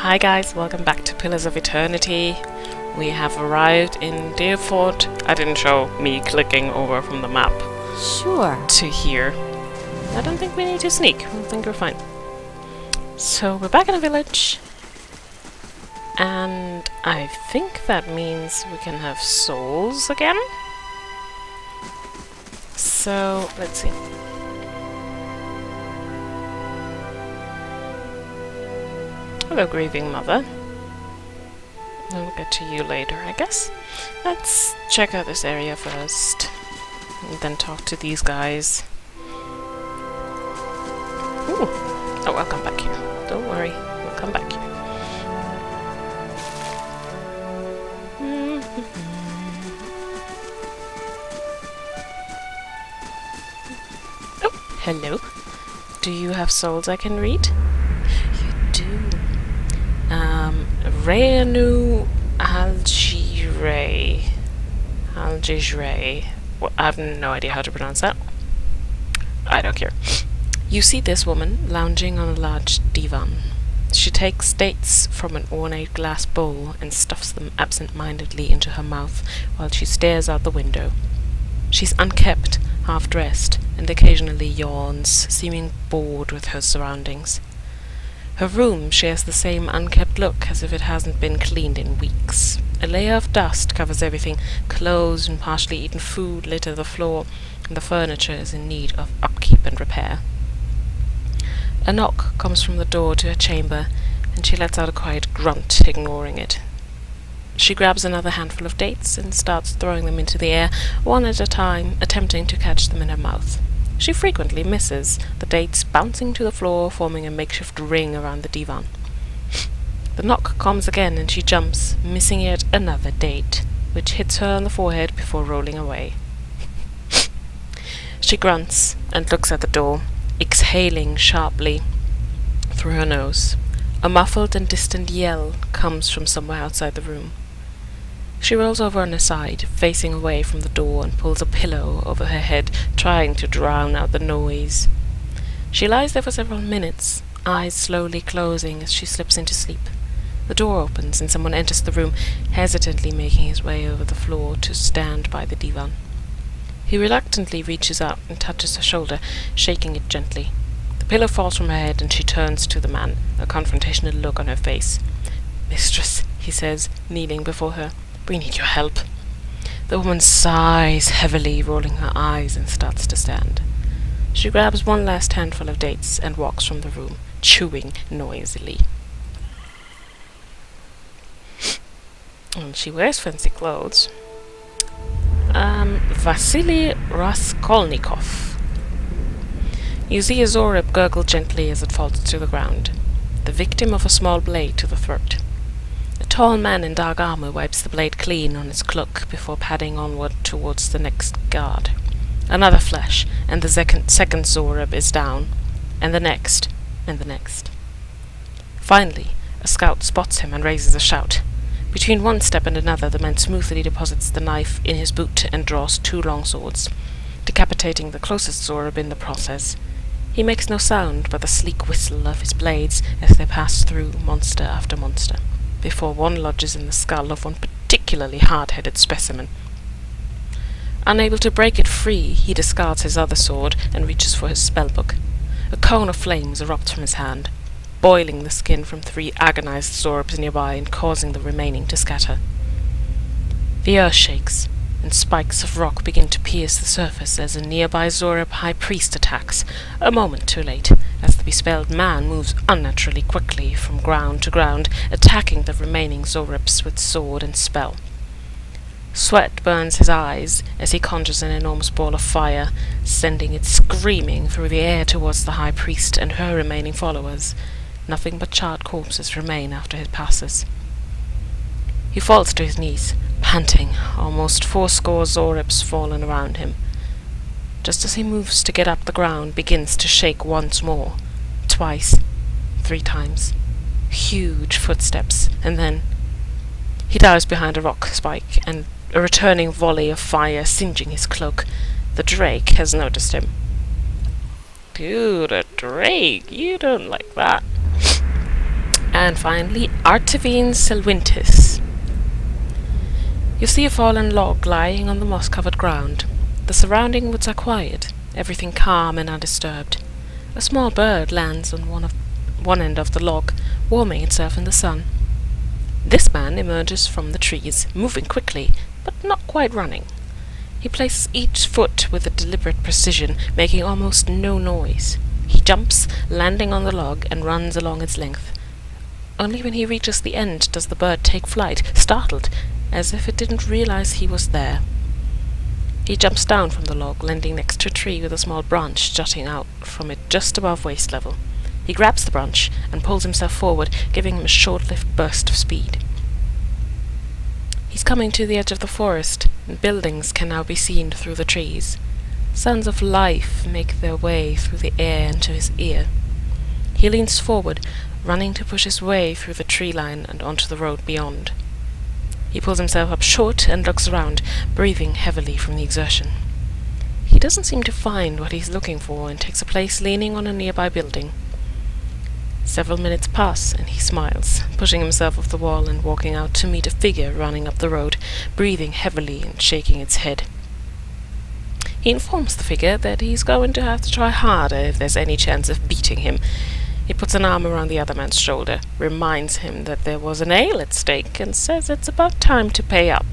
Hi guys, welcome back to Pillars of Eternity. We have arrived in Deerford. I didn't show me clicking over from the map Sure. to here. I don't think we need to sneak. I think we're fine. So we're back in a village. And I think that means we can have souls again. So, let's see. Hello, grieving mother. We'll get to you later, I guess. Let's check out this area first, and then talk to these guys. Ooh. Oh, I'll come back here. Don't worry, we'll come back here. Oh, hello. Do you have souls I can read? You do. Reanu Algire. Well, I have no idea how to pronounce that. I don't care. You see this woman lounging on a large divan. She takes dates from an ornate glass bowl and stuffs them absent-mindedly into her mouth while she stares out the window. She's unkempt, half-dressed, and occasionally yawns, seeming bored with her surroundings. Her room shares the same unkempt look as if it hasn't been cleaned in weeks. A layer of dust covers everything, clothes and partially eaten food litter the floor, and the furniture is in need of upkeep and repair. A knock comes from the door to her chamber, and she lets out a quiet grunt, ignoring it. She grabs another handful of dates and starts throwing them into the air, one at a time, attempting to catch them in her mouth. She frequently misses, the dates bouncing to the floor, forming a makeshift ring around the divan. The knock comes again and she jumps, missing yet another date, which hits her on the forehead before rolling away. She grunts and looks at the door, exhaling sharply through her nose. A muffled and distant yell comes from somewhere outside the room. She rolls over on her side, facing away from the door, and pulls a pillow over her head, trying to drown out the noise. She lies there for several minutes, eyes slowly closing as she slips into sleep. The door opens and someone enters the room, hesitantly making his way over the floor to stand by the divan. He reluctantly reaches out and touches her shoulder, shaking it gently. The pillow falls from her head and she turns to the man, a confrontational look on her face. "Mistress," he says, kneeling before her. "We need your help." The woman sighs heavily, rolling her eyes, and starts to stand. She grabs one last handful of dates and walks from the room, chewing noisily. And she wears fancy clothes. Vasily Raskolnikov. You see a Zorib gurgle gently as it falls to the ground, the victim of a small blade to the throat. A tall man in dark armor wipes the blade clean on his cloak before padding onward towards the next guard. Another flash, and the second Zorib is down, and the next, and the next. Finally, a scout spots him and raises a shout. Between one step and another, the man smoothly deposits the knife in his boot and draws two long swords, decapitating the closest Zorib in the process. He makes no sound but the sleek whistle of his blades as they pass through monster after monster, before one lodges in the skull of one particularly hard-headed specimen. Unable to break it free, he discards his other sword and reaches for his spellbook. A cone of flames erupts from his hand, boiling the skin from 3 agonized Zoribs nearby and causing the remaining to scatter. The earth shakes, and spikes of rock begin to pierce the surface as a nearby Zorib high priest attacks, a moment too late, as the bespelled man moves unnaturally quickly from ground to ground, attacking the remaining Zoribs with sword and spell. Sweat burns his eyes as he conjures an enormous ball of fire, sending it screaming through the air towards the high priest and her remaining followers. Nothing but charred corpses remain after he passes. He falls to his knees, panting, almost 80 Zoribs fallen around him. Just as he moves to get up, the ground begins to shake once more, twice, 3 times. Huge footsteps, and then he dives behind a rock spike, and a returning volley of fire singeing his cloak. The drake has noticed him. Dude, a drake, you don't like that. And finally, Artevine Selwintis. You see a fallen log lying on the moss-covered ground. The surrounding woods are quiet, everything calm and undisturbed. A small bird lands on one end of the log, warming itself in the sun. This man emerges from the trees, moving quickly, but not quite running. He places each foot with a deliberate precision, making almost no noise. He jumps, landing on the log, and runs along its length. Only when he reaches the end does the bird take flight, startled, as if it didn't realize he was there. He jumps down from the log, landing next to a tree with a small branch jutting out from it just above waist level. He grabs the branch and pulls himself forward, giving him a short-lived burst of speed. He's coming to the edge of the forest, and buildings can now be seen through the trees. Sounds of life make their way through the air into his ear. He leans forward, running to push his way through the tree line and onto the road beyond. He pulls himself up short and looks around, breathing heavily from the exertion. He doesn't seem to find what he's looking for and takes a place leaning on a nearby building. Several minutes pass and he smiles, pushing himself off the wall and walking out to meet a figure running up the road, breathing heavily and shaking its head. He informs the figure that he's going to have to try harder if there's any chance of beating him. He puts an arm around the other man's shoulder, reminds him that there was an ale at stake, and says it's about time to pay up.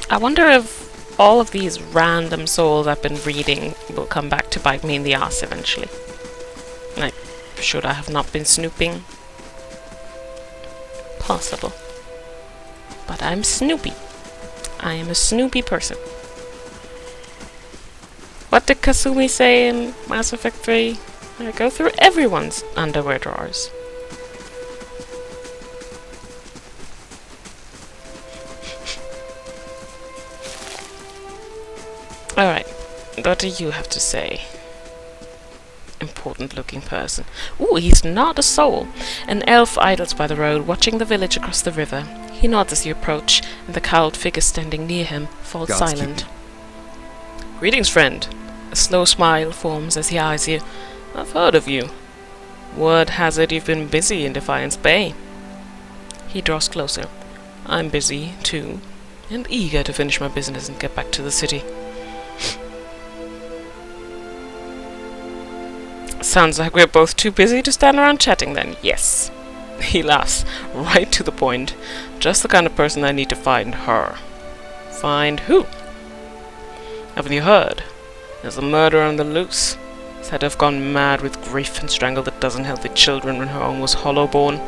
I wonder if all of these random souls I've been reading will come back to bite me in the ass eventually. Like, should I have not been snooping? Possible. But I'm Snoopy. I am a Snoopy person. What did Kasumi say in Mass Effect 3? I go through everyone's underwear drawers. Alright, what do you have to say? Important looking person. Ooh, he's not a soul. An elf idles by the road, watching the village across the river. He nods as you approach, and the cowled figure standing near him falls silent. Greetings, friend. A slow smile forms as he eyes you. I've heard of you. Word has it you've been busy in Defiance Bay. He draws closer. I'm busy, too, and eager to finish my business and get back to the city. Sounds like we're both too busy to stand around chatting then, yes. He laughs, right to the point. Just the kind of person I need to find her. Find who? Haven't you heard? There's a murderer on the loose. Said to have gone mad with grief and strangled a dozen healthy children when her own was hollow-born.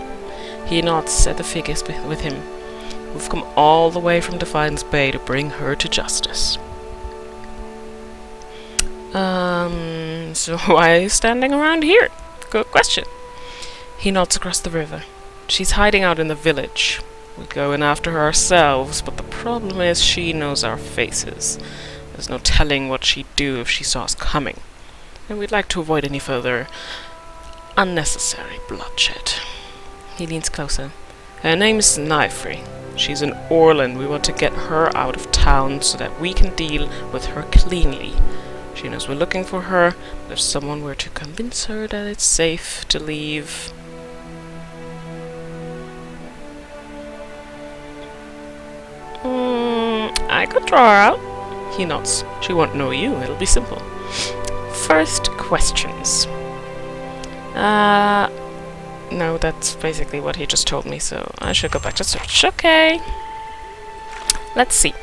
He nods at the figures with him. We've come all the way from Defiance Bay to bring her to justice. So why are you standing around here? Good question. He nods across the river. She's hiding out in the village. We'd go in after her ourselves, but the problem is she knows our faces. There's no telling what she'd do if she saw us coming. And we'd like to avoid any further unnecessary bloodshed. He leans closer. Her name is Nifri. She's an Orlan. We want to get her out of town so that we can deal with her cleanly. She knows we're looking for her, but if someone were to convince her that it's safe to leave... I could draw her out. He nods. She won't know you, it'll be simple. First questions. No, that's basically what he just told me, so I should go back to search. Okay. Let's see.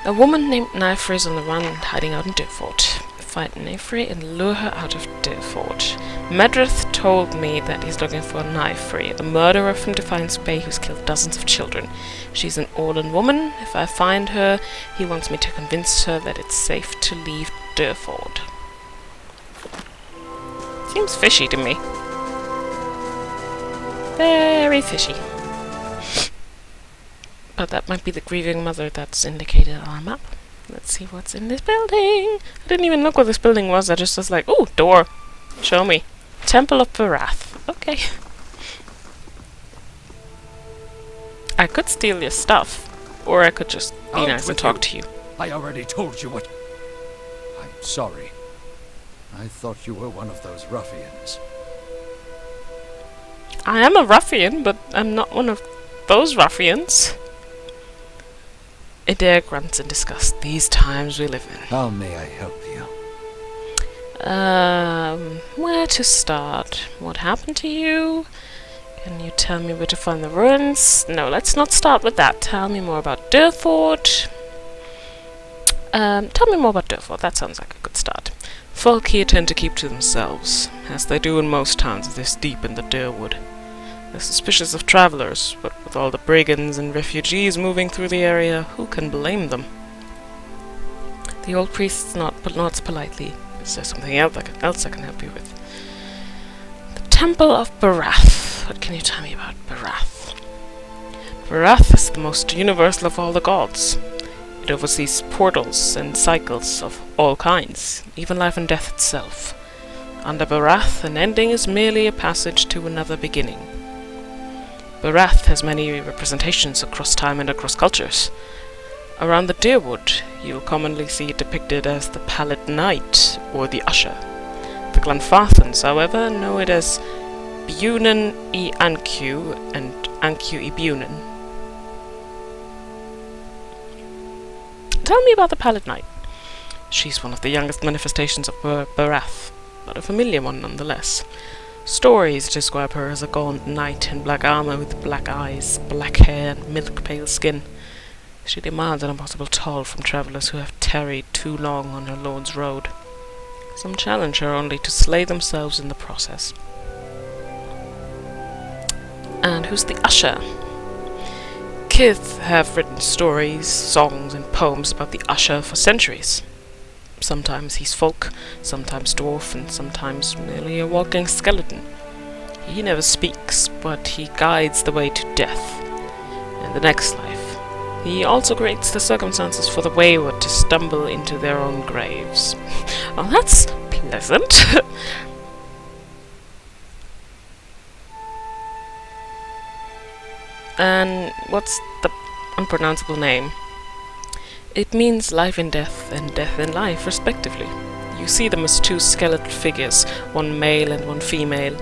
A woman named Nifri is on the run, hiding out in Dirford. Find Nifri and lure her out of Dirford. Medrith told me that he's looking for Nifri, a murderer from Defiance Bay who's killed dozens of children. She's an Orlan woman. If I find her, he wants me to convince her that it's safe to leave Dirford. Seems fishy to me. Very fishy. But that might be the grieving mother that's indicated on our map. Let's see what's in this building. I didn't even look what this building was. I just was like, ooh, door. Show me. Temple of Barath. Okay. I could steal your stuff. Or I could just be nice and talk to you. I already told you what... I'm sorry. I thought you were one of those ruffians. I am a ruffian, but I'm not one of those ruffians. Adair grunts in disgust. These times we live in. How may I help you? Where to start? What happened to you? Can you tell me where to find the ruins? No, let's not start with that. Tell me more about Durford. Tell me more about Durford. That sounds like a good start. Folk here tend to keep to themselves, as they do in most towns this deep in the Durwood. They're suspicious of travellers, but with all the brigands and refugees moving through the area, who can blame them? The old priest nods politely. Is there something else I can help you with? The Temple of Barath. What can you tell me about Barath? Barath is the most universal of all the gods. It oversees portals and cycles of all kinds, even life and death itself. Under Barath, an ending is merely a passage to another beginning. Barath has many representations across time and across cultures. Around the Deerwood, you'll commonly see it depicted as the Pallid Knight or the Usher. The Glanfathans, however, know it as Bunan I Ancu and Ancu I Bunan. Tell me about the Pallid Knight. She's one of the youngest manifestations of Barath, but a familiar one nonetheless. Stories describe her as a gaunt knight in black armor with black eyes, black hair, and milk-pale skin. She demands an impossible toll from travelers who have tarried too long on her lord's road. Some challenge her only to slay themselves in the process. And who's the Usher? Kith have written stories, songs, and poems about the Usher for centuries. Sometimes he's folk, sometimes dwarf, and sometimes merely a walking skeleton. He never speaks, but he guides the way to death and the next life. He also creates the circumstances for the wayward to stumble into their own graves. Oh, that's pleasant. And what's the unpronounceable name? It means life in death and death in life, respectively. You see them as two skeletal figures, one male and one female.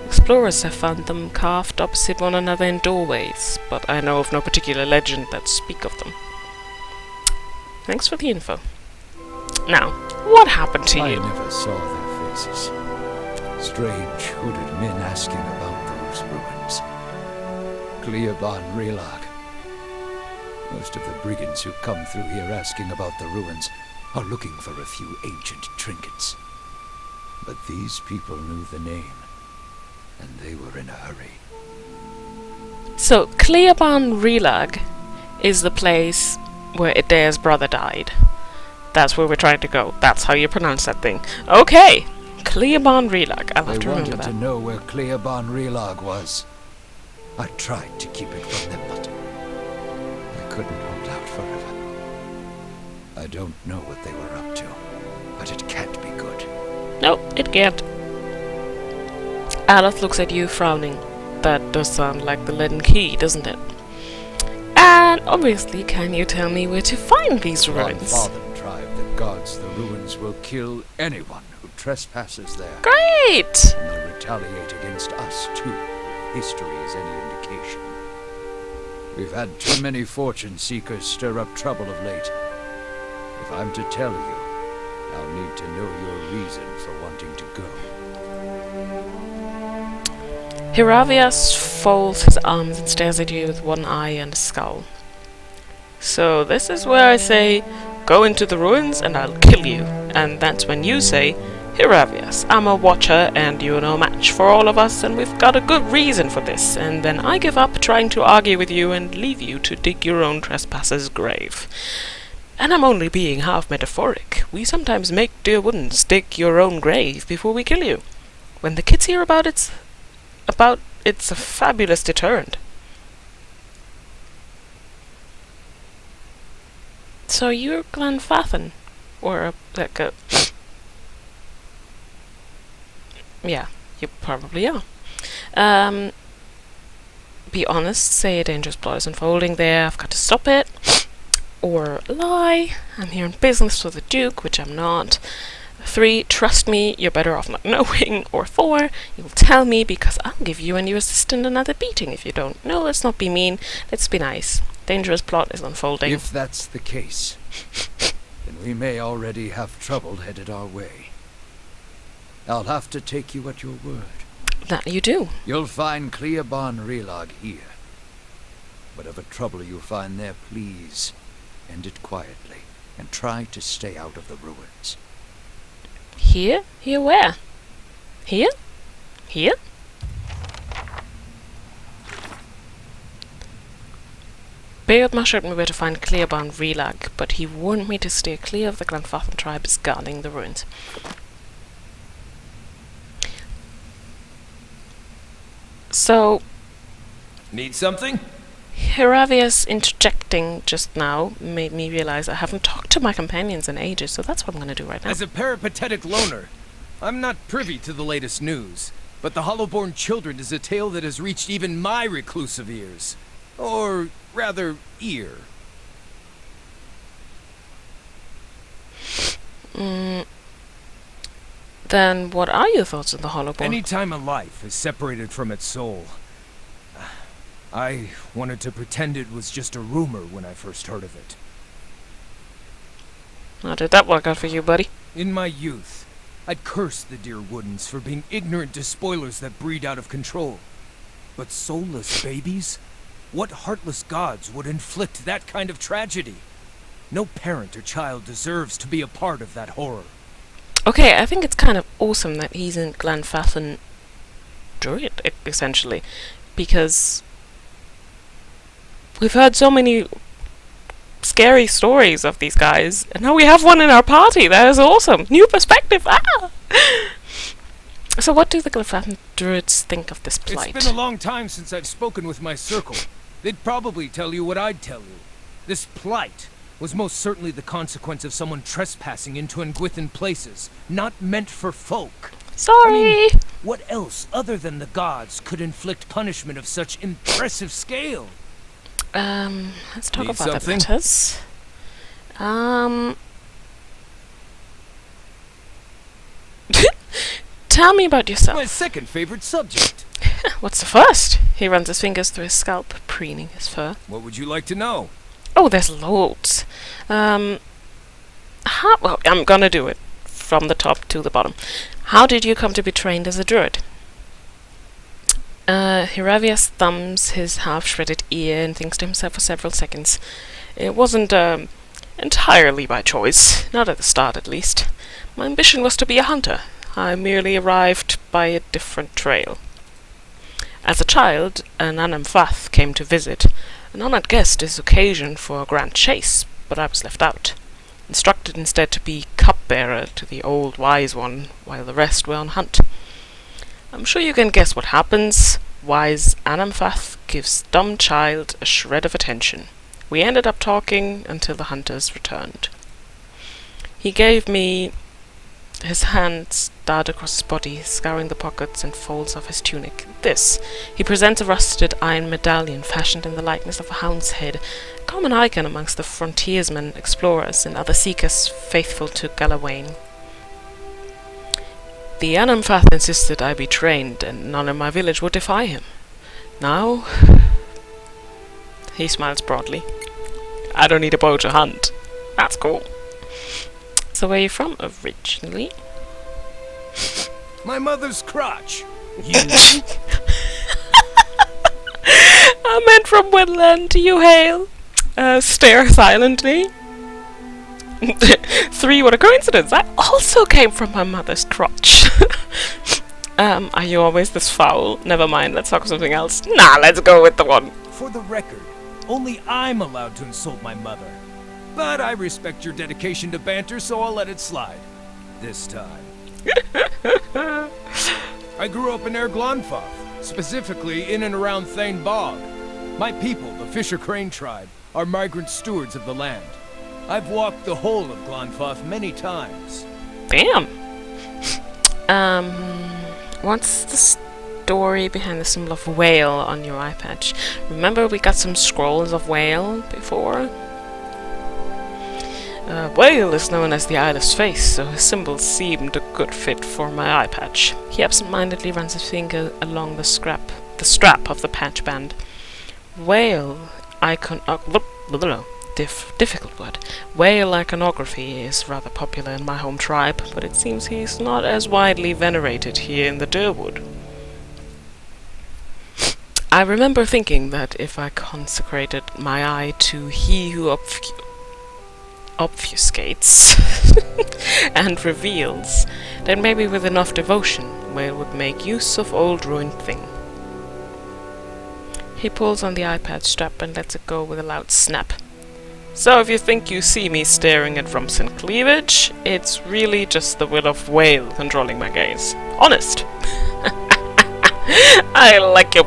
Explorers have found them carved opposite one another in doorways, but I know of no particular legend that speak of them. Thanks for the info. Now, what happened to you? I never saw their faces. Strange hooded men asking about those ruins. Cleoban Relag. Most of the brigands who come through here asking about the ruins are looking for a few ancient trinkets. But these people knew the name, and they were in a hurry. So, Cleoban Relag is the place where Adair's brother died. That's where we're trying to go. That's how you pronounce that thing. Okay! Cleoban Relag. I'll have to remember that. They wanted to know where Cleoban Relag was. I tried to keep it from them, but I couldn't hold out forever. I don't know what they were up to, but it can't be good. No, it can't. Aloth looks at you, frowning. That does sound like the leaden key, doesn't it? And obviously, can you tell me where to find these ruins? Glanfathan tribe that guards the ruins will kill anyone who trespasses there. Great! And they'll retaliate against us, too. History is any indication. We've had too many fortune seekers stir up trouble of late. If I'm to tell you, I'll need to know your reason for wanting to go. Hiravias folds his arms and stares at you with one eye and a scowl. So this is where I say, go into the ruins and I'll kill you. And that's when you say, Hiravias, I'm a watcher and you're no match for all of us and we've got a good reason for this. And then I give up trying to argue with you and leave you to dig your own trespasser's grave. And I'm only being half metaphoric. We sometimes make dear woodens dig your own grave before we kill you. When the kids hear about it's a fabulous deterrent. So you're Glanfathan, or like a... Yeah, you probably are. Be honest, say a dangerous plot is unfolding there, I've got to stop it. Or lie, I'm here in business for the Duke, which I'm not. 3, trust me, you're better off not knowing. Or 4, you'll tell me because I'll give you and your assistant another beating if you don't. No, let's not be mean. Let's be nice. Dangerous plot is unfolding. If that's the case, then we may already have trouble headed our way. I'll have to take you at your word. That you do. You'll find Cleoban Relag here. Whatever trouble you find there, please end it quietly and try to stay out of the ruins. Here? Here where? Here? Here? Beardma showed me where to find Cleoban Relag, but he warned me to steer clear of the Glanfathan tribes guarding the ruins. So... Need something? Hiravias interjecting just now made me realize I haven't talked to my companions in ages, so that's what I'm going to do right now. As a peripatetic loner, I'm not privy to the latest news, but the Hollowborn Children is a tale that has reached even my reclusive ears. Or, rather, ear. Then what are your thoughts on the Hollowborn? Any time a life is separated from its soul, I wanted to pretend it was just a rumor when I first heard of it. How did that work out for you, buddy? In my youth, I'd cursed the dear Woodens for being ignorant to spoilers that breed out of control. But soulless babies? What heartless gods would inflict that kind of tragedy? No parent or child deserves to be a part of that horror. Okay, I think it's kind of awesome that he's in Glanfathan druid, essentially, because we've heard so many scary stories of these guys, and now we have one in our party. That is awesome. New perspective. Ah! So what do the Glanfathan druids think of this plight? It's been a long time since I've spoken with my circle. They'd probably tell you what I'd tell you. This plight was most certainly the consequence of someone trespassing into Nguithan places, not meant for folk. Sorry! I mean, what else other than the gods could inflict punishment of such impressive scale? Let's talk Need about something? the matters. Tell me about yourself. My second favorite subject. What's the first? He runs his fingers through his scalp, preening his fur. What would you like to know? Oh, there's loads. Well, I'm gonna do it from the top to the bottom. How did you come to be trained as a druid? Hiravias thumbs his half-shredded ear and thinks to himself for several seconds. It wasn't, entirely by choice. Not at the start, at least. My ambition was to be a hunter. I merely arrived by a different trail. As a child, an Glanfathan came to visit. An honored guest is occasion for a grand chase, but I was left out. Instructed instead to be cupbearer to the old wise one, while the rest were on hunt. I'm sure you can guess what happens. Wise Glanfathan gives dumb child a shred of attention. We ended up talking until the hunters returned. He gave me... His hands dart across his body, scouring the pockets and folds of his tunic. This. He presents a rusted iron medallion fashioned in the likeness of a hound's head, a common icon amongst the frontiersmen, explorers, and other seekers faithful to Galawain. The Glanfathan insisted I be trained, and none in my village would defy him. Now... He smiles broadly. I don't need a bow to hunt. That's cool. So where are you from originally? My mother's crotch. You? I meant from Woodland. You hail. Stare silently. 3, what a coincidence. I also came from my mother's crotch. Are you always this foul? Never mind, let's talk something else. Nah, let's go with the one. For the record, only I'm allowed to insult my mother. But I respect your dedication to banter, so I'll let it slide. This time. I grew up in Glanfathan, specifically in and around Thane Bog. My people, the Fisher Crane tribe, are migrant stewards of the land. I've walked the whole of Glanfathan many times. Damn. What's the story behind the symbol of whale on your eye patch? Remember we got some scrolls of whale before? Whale is known as the Eyeless Face, so his symbol seemed a good fit for my eye patch. He absent-mindedly runs his finger along the strap of the patch band. Whale difficult word. Whale iconography is rather popular in my home tribe, but it seems he's not as widely venerated here in the Durwood. I remember thinking that if I consecrated my eye to he who obfuscates and reveals, then maybe with enough devotion, Whale would make use of old ruined thing. He pulls on the iPad strap and lets it go with a loud snap. So if you think you see me staring at rumps and cleavage, it's really just the will of Whale controlling my gaze. Honest. I like you.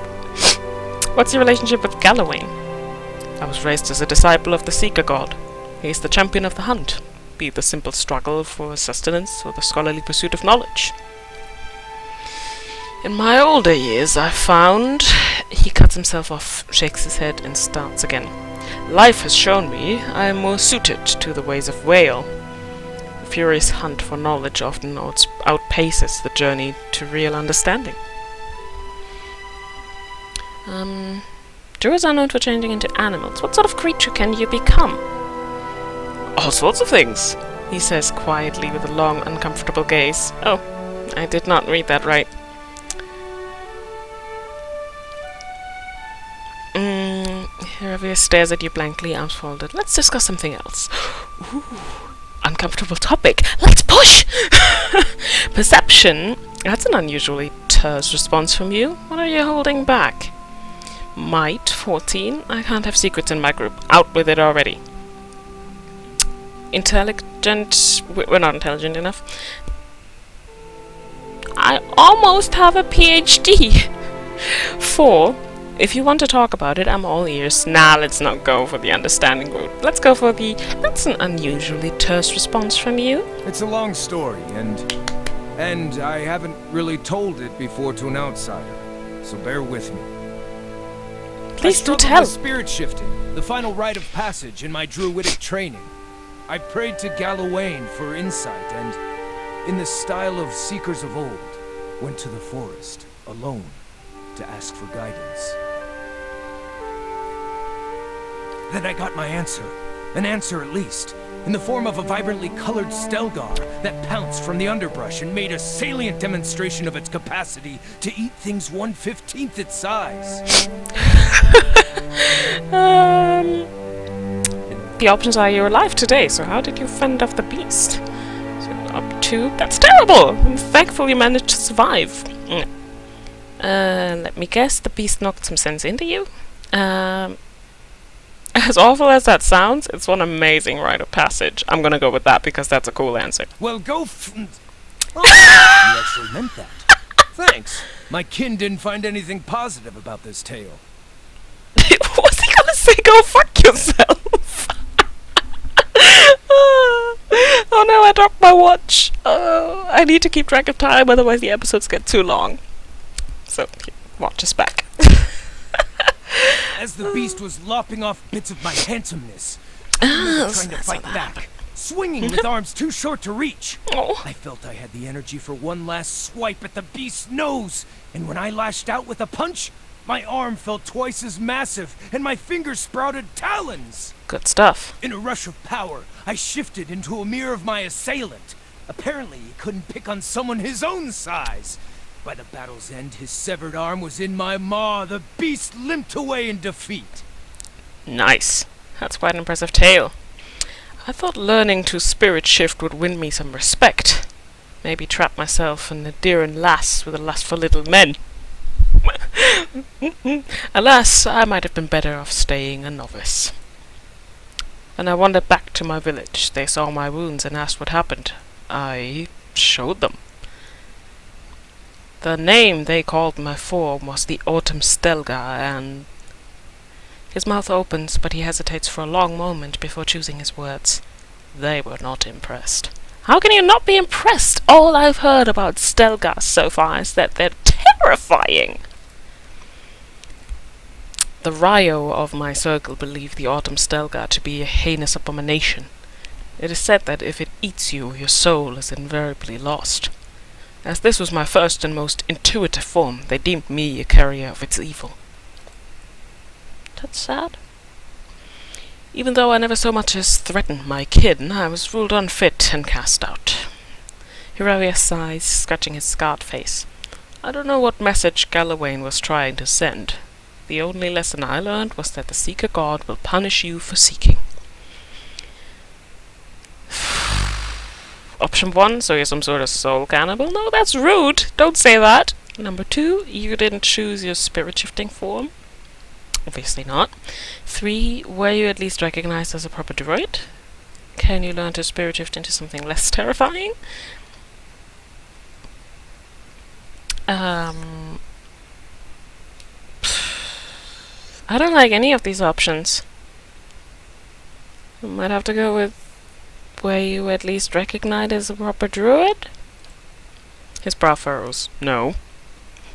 What's your relationship with Galawain? I was raised as a disciple of the Seeker God. He is the champion of the hunt, be it the simple struggle for sustenance or the scholarly pursuit of knowledge. In my older years, I found... He cuts himself off, shakes his head, and starts again. Life has shown me I am more suited to the ways of Whale. The furious hunt for knowledge often outpaces the journey to real understanding. Druids are known for changing into animals. What sort of creature can you become? All sorts of things, he says quietly with a long, uncomfortable gaze. Oh, I did not read that right. Hiravias stares at you blankly, arms folded. Let's discuss something else. Ooh, uncomfortable topic. Let's push! Perception. That's an unusually terse response from you. What are you holding back? Might, 14. I can't have secrets in my group. Out with it already. Intelligent. We're not intelligent enough. I almost have a PhD. 4. If you want to talk about it, I'm all ears. Nah, let's not go for the understanding route. Let's go for the... That's an unusually terse response from you. It's a long story, and I haven't really told it before to an outsider, so bear with me. Please do I struggled tell. with spirit shifting, the final rite of passage in my druidic training. I prayed to Galawain for insight, and, in the style of seekers of old, went to the forest, alone, to ask for guidance. Then I got my answer. An answer at least. In the form of a vibrantly colored Stelgaer that pounced from the underbrush and made a salient demonstration of its capacity to eat things 1/15 its size. The options are you're alive today, so how did you fend off the beast? So up to... That's terrible! I'm thankful you managed to survive. Let me guess, the beast knocked some sense into you? As awful as that sounds, it's one amazing rite of passage. I'm gonna go with that because that's a cool answer. Well, go Oh, you actually meant that. Thanks. My kin didn't find anything positive about this tale. What's he gonna say? Go fuck yourself! Oh no, I dropped my watch. I need to keep track of time, otherwise the episodes get too long. So, watch is back. As the beast was lopping off bits of my handsomeness, trying to fight back, swinging with arms too short to reach. Oh. I felt I had the energy for one last swipe at the beast's nose, and when I lashed out with a punch, my arm felt twice as massive, and my fingers sprouted talons. Good stuff. In a rush of power, I shifted into a mirror of my assailant. Apparently, he couldn't pick on someone his own size. By the battle's end, his severed arm was in my maw. The beast limped away in defeat. Nice. That's quite an impressive tale. I thought learning to spirit shift would win me some respect. Maybe trap myself in a Deeren lass with a lust for little men. Alas, I might have been better off staying a novice. When I wandered back to my village, they saw my wounds and asked what happened. I showed them. The name they called my form was the Autumn Stelgaer, and... His mouth opens, but he hesitates for a long moment before choosing his words. They were not impressed. How can you not be impressed? All I've heard about Stelgaer so far is that they're terrifying. The Rio of my circle believed the Autumn Stelgaer to be a heinous abomination. It is said that if it eats you, your soul is invariably lost. As this was my first and most intuitive form, they deemed me a carrier of its evil. That's sad. Even though I never so much as threatened my kin, I was ruled unfit and cast out. Hiravias sighs, scratching his scarred face. I don't know what message Galawain was trying to send. The only lesson I learned was that the Seeker God will punish you for seeking. Option 1, so you're some sort of soul cannibal? No, that's rude! Don't say that! Number 2, you didn't choose your spirit-shifting form? Obviously not. 3, were you at least recognized as a proper druid? Can you learn to spirit shift into something less terrifying? I don't like any of these options. I might have to go with, were you at least recognized as a proper druid? His brow furrows. No.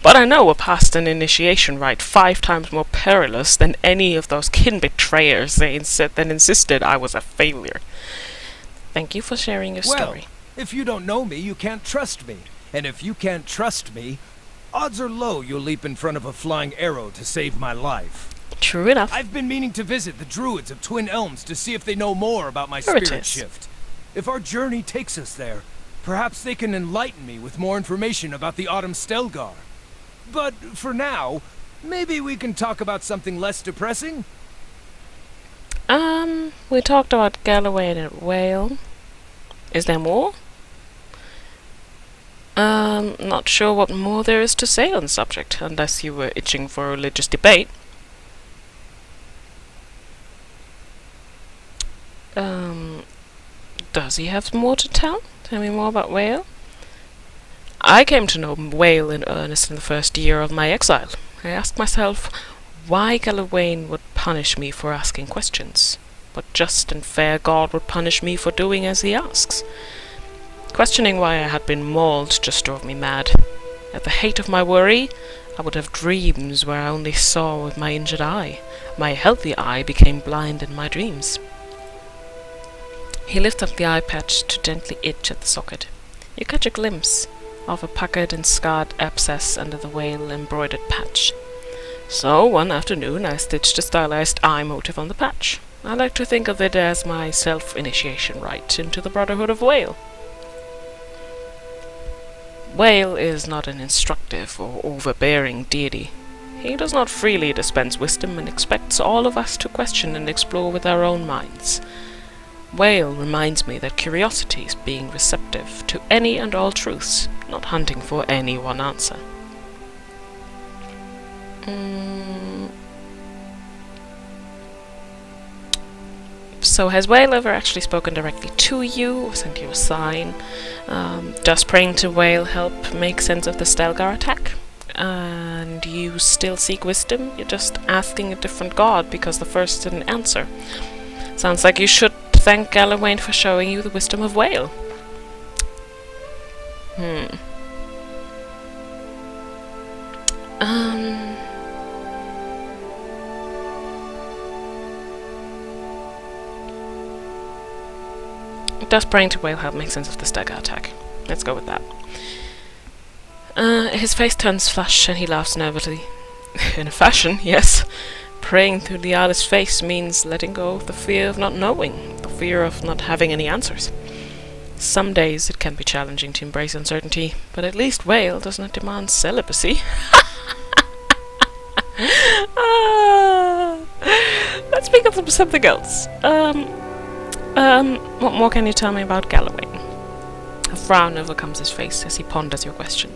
But I know I passed an initiation rite 5 times more perilous than any of those kin betrayers that insisted I was a failure. Thank you for sharing your story. If you don't know me, you can't trust me. And if you can't trust me, odds are low you'll leap in front of a flying arrow to save my life. True enough. I've been meaning to visit the druids of Twin Elms to see if they know more about my spirit shift. If our journey takes us there, perhaps they can enlighten me with more information about the Autumn Stelgaer. But for now, maybe we can talk about something less depressing? We talked about Galawain and Whale. Is there more? Not sure what more there is to say on the subject, unless you were itching for a religious debate. Does he have more to tell? Tell me more about Whale. I came to know Whale in earnest in the first year of my exile. I asked myself why Galawain would punish me for asking questions, but just and fair God would punish me for doing as he asks. Questioning why I had been mauled just drove me mad. At the height of my worry, I would have dreams where I only saw with my injured eye. My healthy eye became blind in my dreams. He lifted up the eye patch to gently itch at the socket. You catch a glimpse of a puckered and scarred abscess under the Whale-embroidered patch. So, one afternoon, I stitched a stylized eye motif on the patch. I like to think of it as my self-initiation rite into the Brotherhood of Whale. Whale is not an instructive or overbearing deity. He does not freely dispense wisdom and expects all of us to question and explore with our own minds. Whale reminds me that curiosity is being receptive to any and all truths, not hunting for any one answer. So has Whale ever actually spoken directly to you, or sent you a sign? Does praying to Whale help make sense of the Stelgaer attack? And you still seek wisdom? You're just asking a different god because the first didn't answer. Sounds like you should thank Galawain for showing you the wisdom of Whale. Does praying to Whale help make sense of the Stelgaer attack? Let's go with that. His face turns flush and he laughs nervously. In a fashion, yes. Praying through the artist's face means letting go of the fear of not knowing, the fear of not having any answers. Some days it can be challenging to embrace uncertainty, but at least Whale does not demand celibacy. Let's speak of something else. What more can you tell me about Galawain? A frown overcomes his face as he ponders your question.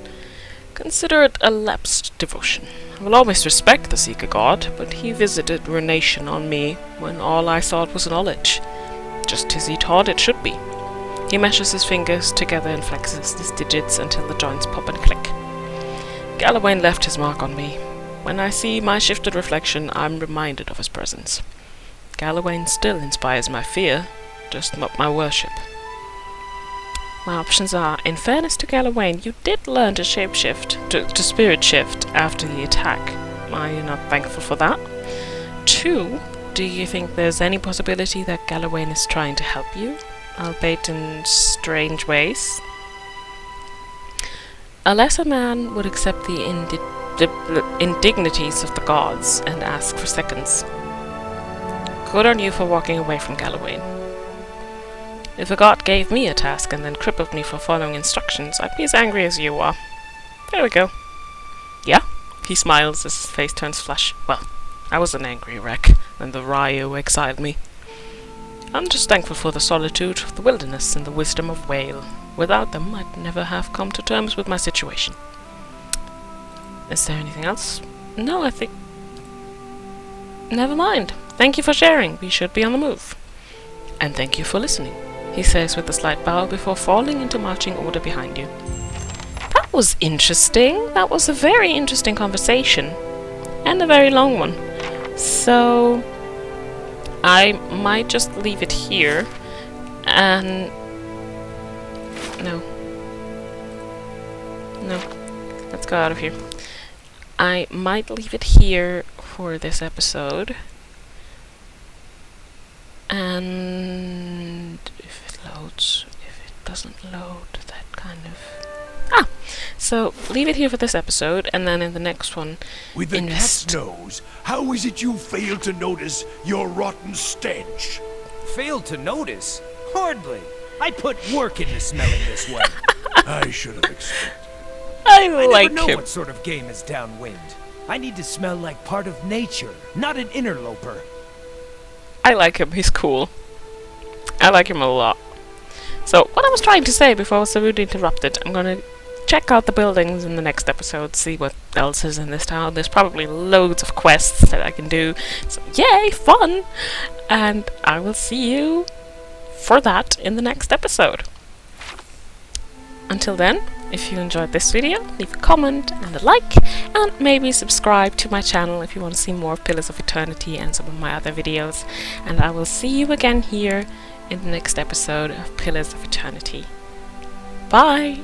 Consider it a lapsed devotion. I will always respect the Seeker God, but he visited ruination on me when all I sought was knowledge, just as he taught it should be. He meshes his fingers together and flexes his digits until the joints pop and click. Galawain left his mark on me. When I see my shifted reflection, I'm reminded of his presence. Galawain still inspires my fear, just not my worship. My options are, in fairness to Galawain, you did learn to shapeshift, to spirit shift after the attack. Are you not thankful for that? 2, do you think there's any possibility that Galawain is trying to help you? albeit in strange ways. A lesser man would accept the indignities of the gods and ask for seconds. Good on you for walking away from Galloway. If a god gave me a task and then crippled me for following instructions, I'd be as angry as you are. There we go. Yeah? He smiles as his face turns flush. Well, I was an angry wreck when the Ryu exiled me. I'm just thankful for the solitude of the wilderness and the wisdom of Whale. Without them, I'd never have come to terms with my situation. Is there anything else? No, I think... Never mind. Thank you for sharing. We should be on the move. And thank you for listening, he says with a slight bow before falling into marching order behind you. That was interesting. That was a very interesting conversation. And a very long one. So... I might just leave it here. And... No. Let's go out of here. I might leave it here for this episode. And if it loads, if it doesn't load, that kind of... So, leave it here for this episode, and then in the next one... With the cat's nose, how is it you failed to notice your rotten stench? Failed to notice? Hardly. I put work into smelling this way. I should have expected. I never like know him. what sort of game is downwind. I need to smell like part of nature, not an interloper. I like him, he's cool. I like him a lot. So, what I was trying to say before I was so rudely interrupted, I'm gonna check out the buildings in the next episode, see what else is in this town. There's probably loads of quests that I can do. So, yay, fun! And I will see you for that in the next episode. Until then, if you enjoyed this video, leave a comment and a like, and maybe subscribe to my channel if you want to see more of Pillars of Eternity and some of my other videos. And I will see you again here in the next episode of Pillars of Eternity. Bye!